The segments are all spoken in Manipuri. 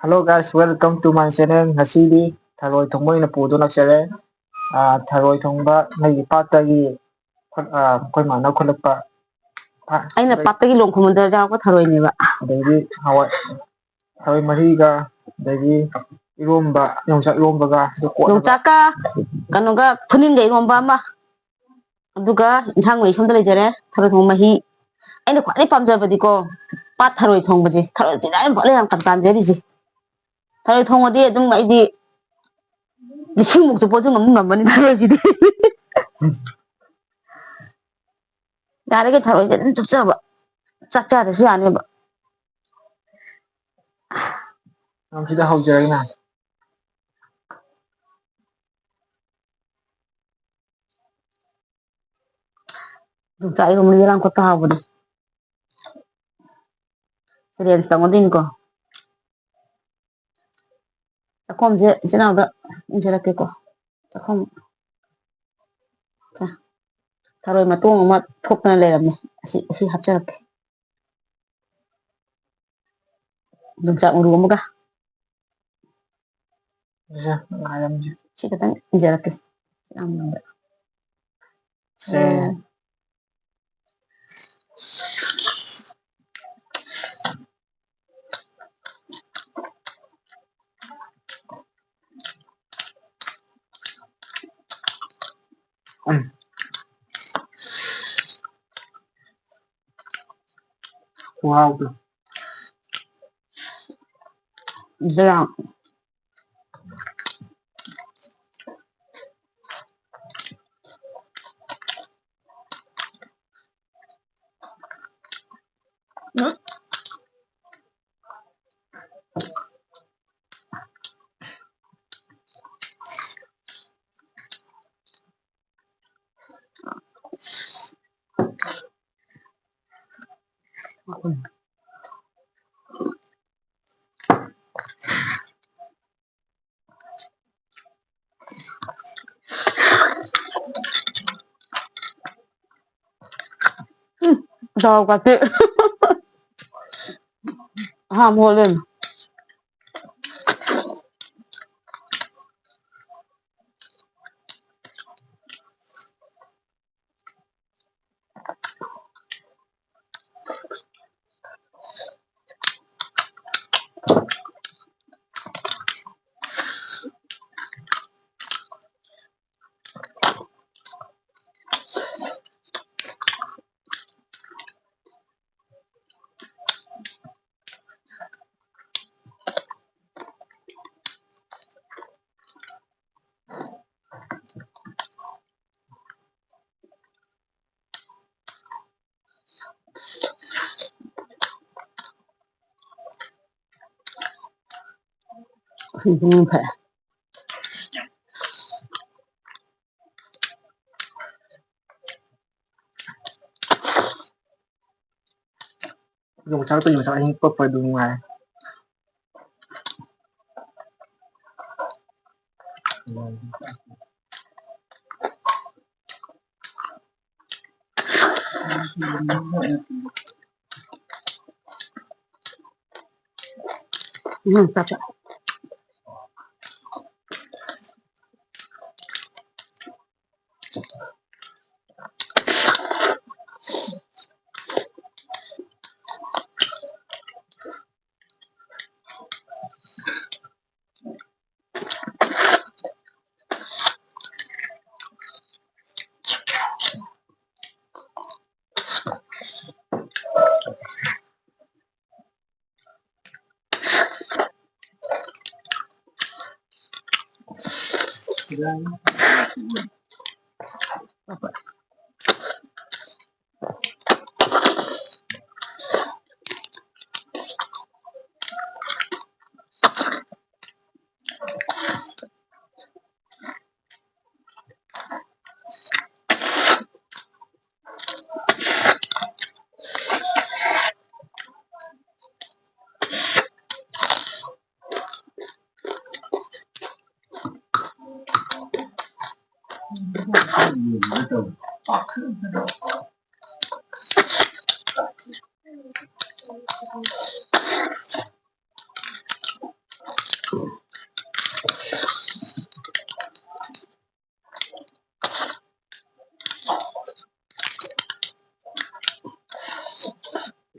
Hello guys, welcome to my channel. Ngasidi ꯊꯔꯣꯏ ꯊꯣꯡꯕ ꯑꯣꯏꯅ ꯄꯨꯗꯨꯅ ꯂꯥꯛꯆꯔꯦ. ꯊꯔꯣꯏ ꯊꯣꯡꯕ ꯃꯩꯒꯤ ꯄꯥꯠꯇꯒꯤ ꯑꯩꯈꯣꯏ ꯃꯥꯅ ꯈꯨꯠꯂꯛꯄ. ꯑꯩꯅ ꯄꯥꯠꯇꯒꯤ ꯂꯣꯡ ꯈꯨꯝꯃꯟꯗ ꯌꯥꯎꯔꯛꯄ ꯊꯔꯣꯏꯅꯦꯕ. ꯑꯗꯒꯤ ꯊꯔꯣꯏ ꯃꯔꯤꯒ ꯑꯗꯒꯤ ꯏꯔꯣꯝꯕ ꯌꯣꯡꯆꯥꯛ ꯏꯔꯣꯝꯕꯒ ꯌꯣꯡꯆꯥꯛꯀ ꯀꯩꯅꯣꯒ ꯐꯨꯅꯤꯟꯒ ꯏꯔꯣꯝꯕ ꯑꯃ ꯑꯗꯨꯒ ꯏꯟꯁꯥꯡ ꯃꯩ ꯁꯣꯝꯗ ꯂꯩꯖꯔꯦ. ꯊꯔꯣꯏ ꯊꯣꯡ ꯃꯍꯤ. ꯑꯩꯅ ꯈ꯭ꯋꯥꯏꯗꯩ ꯄꯥꯝꯖꯕꯗꯤꯀꯣ ꯄꯥꯠ ꯊꯔꯣꯏ ꯊꯣꯡꯕꯁꯦ. ꯊꯔꯣꯏ ꯆꯤꯖꯥꯛ ꯌꯥꯝ ꯐꯠꯂꯦ ꯌꯥꯝ ꯀꯟ ꯄꯥꯝꯖꯔꯤꯁꯦ. ꯊꯔꯣꯏ ꯊꯣꯡꯉꯗꯤ ꯑꯗꯨꯝ ꯑꯩꯗꯤ ꯂꯤꯁꯤꯡꯃꯨꯛ ꯆꯨꯞꯄꯁꯨ ꯉꯝꯃꯅꯤ ꯊꯔꯣꯏꯁꯤꯗꯤ. ꯌꯥꯔꯤꯈꯩ ꯊꯔꯣꯏꯁꯦ ꯑꯗꯨꯝ ꯆꯨꯞꯆꯕ ꯆꯥꯛ ꯆꯥꯗ꯭ꯔꯁꯨ ꯌꯥꯅꯦꯕ. ꯁꯤꯗ ꯍꯧꯖꯔꯒꯦꯅ. ꯌꯣꯡꯆꯥꯛ ꯏꯔꯣꯝꯕꯗꯤ ꯌꯥꯂꯥꯡ ꯀꯣꯠꯄ ꯍꯥꯎꯕꯅꯤ. ꯔꯦꯟꯖ ꯇꯧꯅꯗꯣꯏꯅꯤꯀꯣ. ꯆꯥꯛꯈꯣꯝꯁꯦ ꯏꯆꯤꯟ ꯏꯅꯥꯎꯗ ꯏꯟꯖꯔꯛꯀꯦꯀꯣ. ꯆꯥꯛꯈꯣꯝ ꯊꯔꯣꯏ ꯃꯇꯣꯡ ꯑꯃ ꯊꯣꯛꯇꯅ ꯂꯩꯔꯝꯃꯦ. ꯑꯁꯤ ꯍꯥꯞꯆꯔꯛꯀꯦ. ꯌꯣꯡꯆꯥꯛ ꯃꯔꯨ ꯑꯃꯒ ꯁꯤ ꯈꯛꯇꯪ ꯏꯟꯖꯔꯛꯀꯦ. Wow. ꯗꯥꯎꯒꯥꯁꯦ ꯍꯥꯝ ꯍꯣꯜꯂꯦ. ꯐꯩ. Yongchak to yongchak ini papa dungai. Cakep.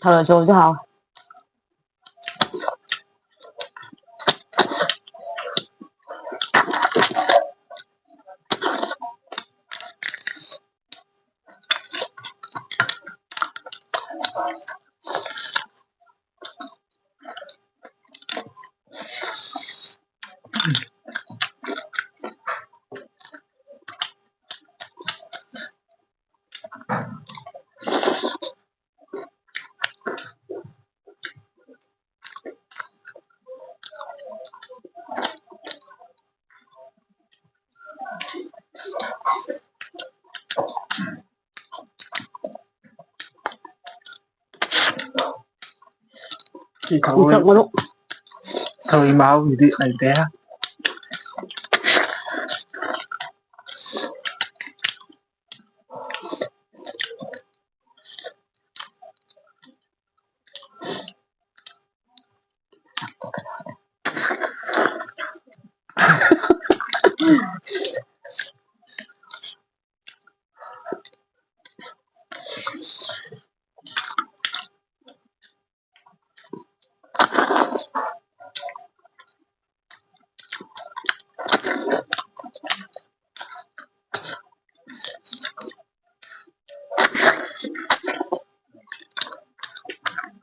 Thở rồi cho hào. Thì Chậm một lúc. thôi máu gì này té.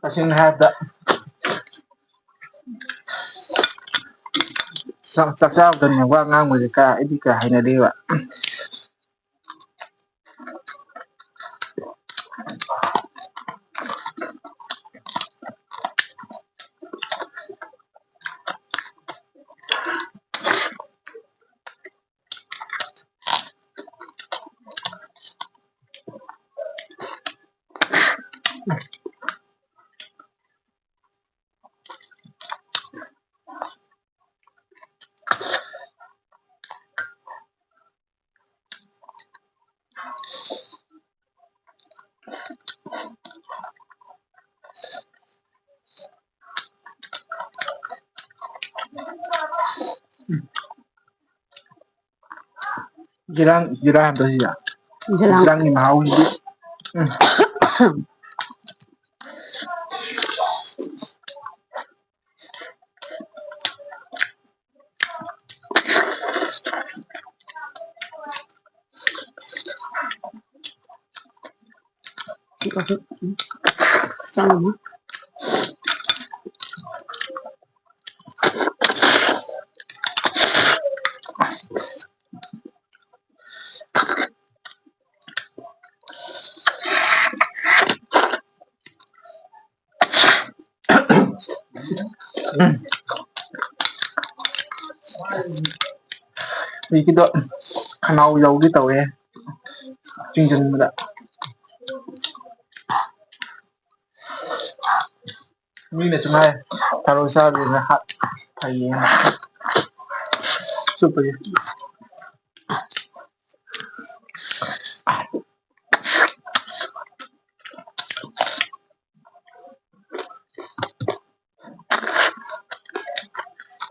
Kasing hada. Chắc sao gần nhà qua ngang người cả ít cả hay là đi ạ. Jirang to siya. Jirang ni mahal hindi. Sama. Thì cái đoạn khăn dầu cái tàu ấy chương trình mà đã như này chúng này tharo sa rồi là hạt thầy super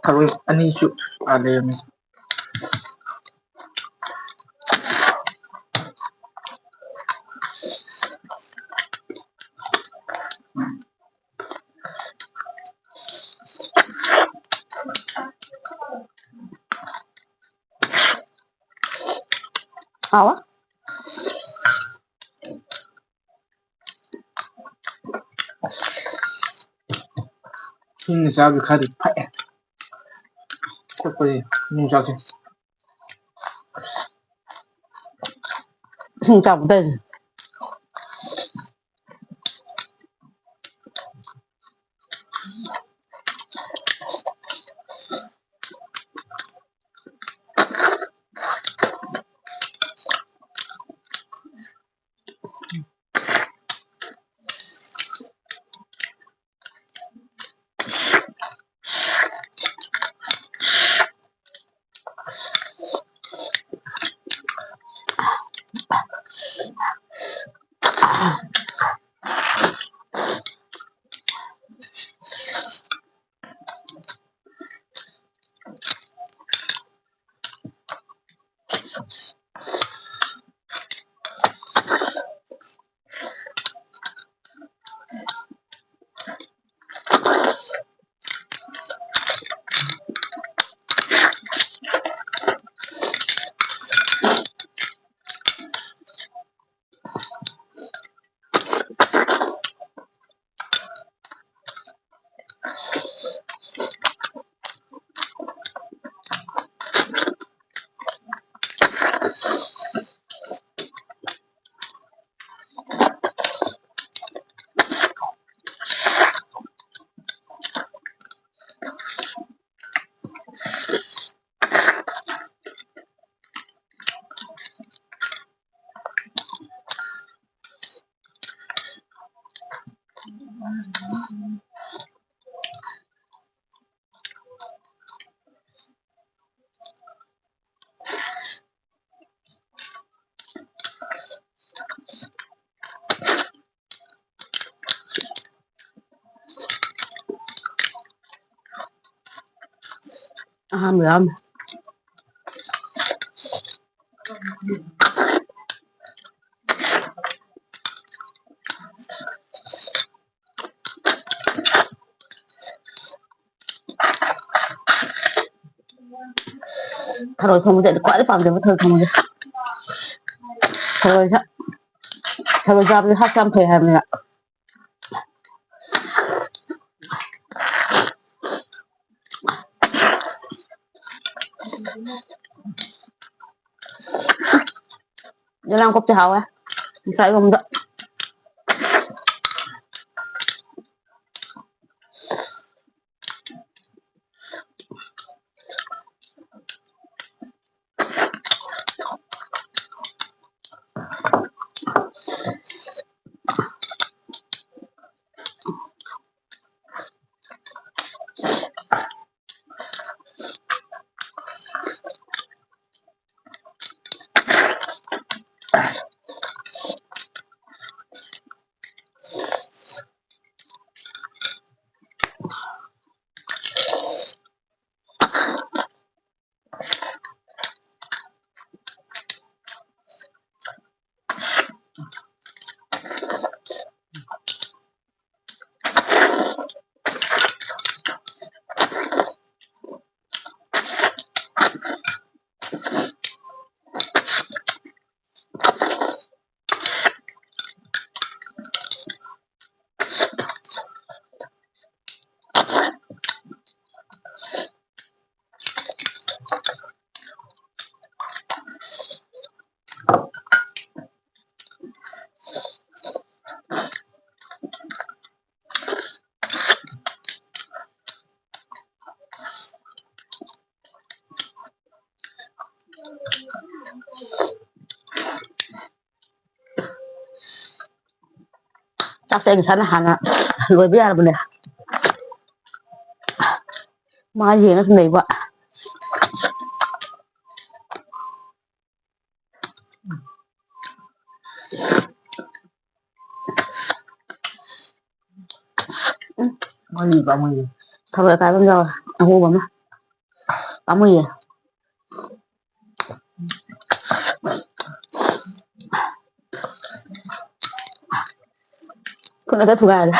tharo ani chu ada Hào á. nhưng sao bị khai được phải có gì nhưng sao chứ Chọc tên. ꯑꯍꯥꯟꯕ ꯌꯥꯎꯔꯝꯃꯦ ꯊꯔꯣꯏ ꯊꯣꯡꯕꯁꯦ ꯑꯩꯗꯤ ꯈ꯭ꯋꯥꯏꯗꯩ ꯄꯥꯝꯖꯕ ꯊꯔꯣꯏ ꯊꯣꯡꯕꯁꯦ ꯊꯔꯣꯏ ꯆꯥꯕꯁꯦ ꯍꯛꯆꯥꯡ ꯌꯥꯝ ꯐꯩ ꯍꯥꯏꯕꯅꯤꯅ ꯌꯦꯂꯥꯡ ꯀꯣꯛꯇꯤ ꯍꯥꯎꯋꯦ ꯉꯁꯥꯏ ꯏꯔꯣꯝꯕꯗ ꯆꯥꯛꯁꯦ ꯑꯩ ꯉꯁꯥꯏꯅ ꯍꯥꯟꯅ ꯂꯣꯏꯕ ꯌꯥꯔꯕꯅꯦ ꯃꯥ ꯌꯦꯡꯉ ꯁꯨꯝ ꯂꯩꯕ ꯃꯍꯤ ꯄꯥꯝꯃꯨꯏꯌꯦ ꯊꯔꯣꯏ ꯑꯀꯥꯏꯕ ꯑꯃ ꯌꯥꯎꯋꯦ ꯑꯉꯧꯕ ꯑꯃ ꯄꯥꯝꯃꯨꯏꯌꯦ ꯈꯨꯠꯅ ꯍꯦꯛꯇ ꯊꯨꯒꯥꯏꯔꯦ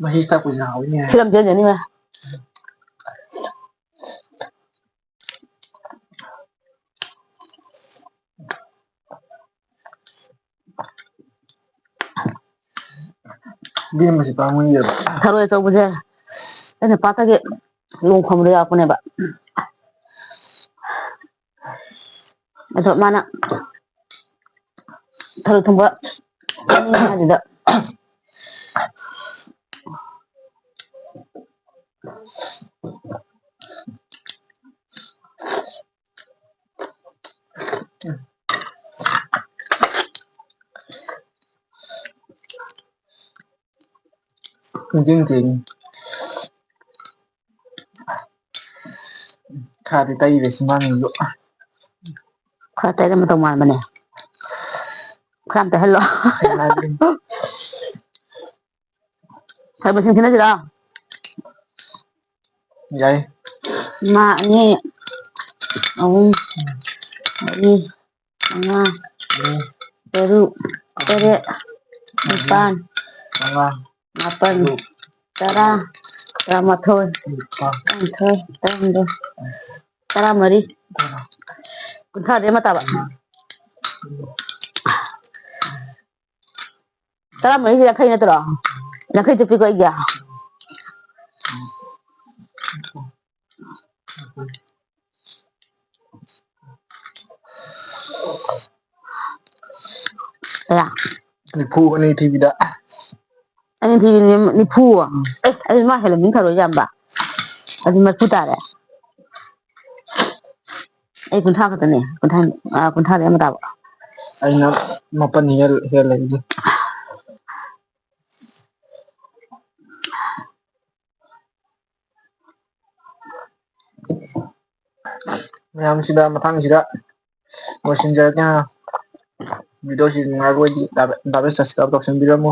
ꯃꯍꯤ ꯊꯛꯄꯁꯤꯅ ꯍꯥꯎꯋꯤꯅꯦ ꯁꯤ ꯂꯝꯖꯦꯜ ꯆꯦꯟꯅꯤꯡꯉꯦ ꯂꯦꯝꯕꯁꯤ ꯄꯥꯝꯃꯨꯏꯌꯦꯕ ꯊꯔꯣꯏ ꯑꯆꯧꯕꯁꯦ ꯑꯩꯅ ꯄꯥꯠꯇꯒꯤ ꯂꯣꯡ ꯈꯣꯡꯕꯗ ꯌꯥꯎꯔꯛꯄꯅꯦꯕ ꯑꯗꯣ ꯃꯥꯅ ꯊꯔꯣꯏ ꯊꯣꯡꯕ ꯆꯥꯅꯤꯡꯉꯦ ꯍꯥꯏꯗꯨꯗ ꯄꯨꯡꯆꯦꯡ ꯆꯦꯡꯉꯤ ꯈꯔꯗꯤ ꯇꯩꯔꯦ ꯁꯤꯃꯥꯡꯁꯤꯁꯨ ꯈꯔ ꯇꯩꯔ ꯃꯇꯧ ꯃꯥꯟꯕꯅꯦ ꯈꯔ ꯌꯥꯝ ꯇꯩꯍꯜꯂꯣ ꯊꯔꯣꯏ ꯃꯁꯤꯡ ꯊꯤꯅꯁꯤꯔꯣ ꯌꯥꯏ ꯑꯃ ꯑꯅꯤ ꯑꯍꯨꯝ ꯃꯔꯤ ꯃꯉꯥ ꯇꯔꯨꯛ ꯇꯔꯦꯠ ꯅꯤꯄꯥꯜ ꯃꯉꯥ ꯃꯥꯄꯜ ꯇꯔꯨꯛ ꯇꯔꯥ ꯇꯔꯥꯃꯥꯊꯣꯏ ꯅꯤꯄꯥꯜ ꯇꯔꯥꯅꯤꯊꯣꯏ ꯇꯔꯥꯍꯨꯝꯗꯣꯏ ꯇꯔꯥꯃꯔꯤ ꯀꯨꯟꯊ꯭ꯔꯥꯗꯩ ꯑꯃ ꯇꯥꯕ ꯇꯔꯥꯃꯔꯤꯁꯦ ꯌꯥꯡꯈꯩ ꯅꯠꯇ꯭ꯔꯣ ꯌꯥꯡꯈꯩ ꯆꯠꯄꯤꯀꯣ ꯑꯩꯒꯤ ꯀꯌꯥ ꯅꯤꯐꯨ ꯑꯅꯤ ꯊꯤꯕꯤꯗ ꯑꯅꯤ ꯊꯤꯕꯤꯅꯦ ꯅꯤꯐꯨ ꯑꯗꯨꯗꯤ ꯃꯥ ꯍꯦꯜꯂꯝꯅꯤ ꯊꯔꯣꯏ ꯌꯥꯝꯕ ꯑꯗꯨ ꯃꯔꯐꯨ ꯇꯥꯔꯦ ꯑꯩ ꯀꯨꯟꯊ꯭ꯔꯥ ꯈꯛꯇꯅꯦ ꯀꯨꯟꯊ꯭ꯔꯥꯗꯩ ꯑꯃ ꯇꯥꯕ ꯑꯩꯅ ꯃꯥꯄꯟ ꯍꯦꯜꯂꯦ ꯑꯗꯨꯗꯤ ꯃꯌꯥꯝꯁꯤꯗ ꯃꯊꯪꯁꯤꯗ ꯂꯣꯏꯁꯤꯟꯖꯔꯒꯦ ꯚꯤꯗꯤꯑꯣꯁꯤ ꯅꯨꯡꯉꯥꯏꯕ ꯑꯣꯏꯗꯤ ꯁꯕꯁꯀ꯭ꯔꯥꯏꯕ ꯇꯧꯁꯟꯕꯤꯔꯝꯃꯨ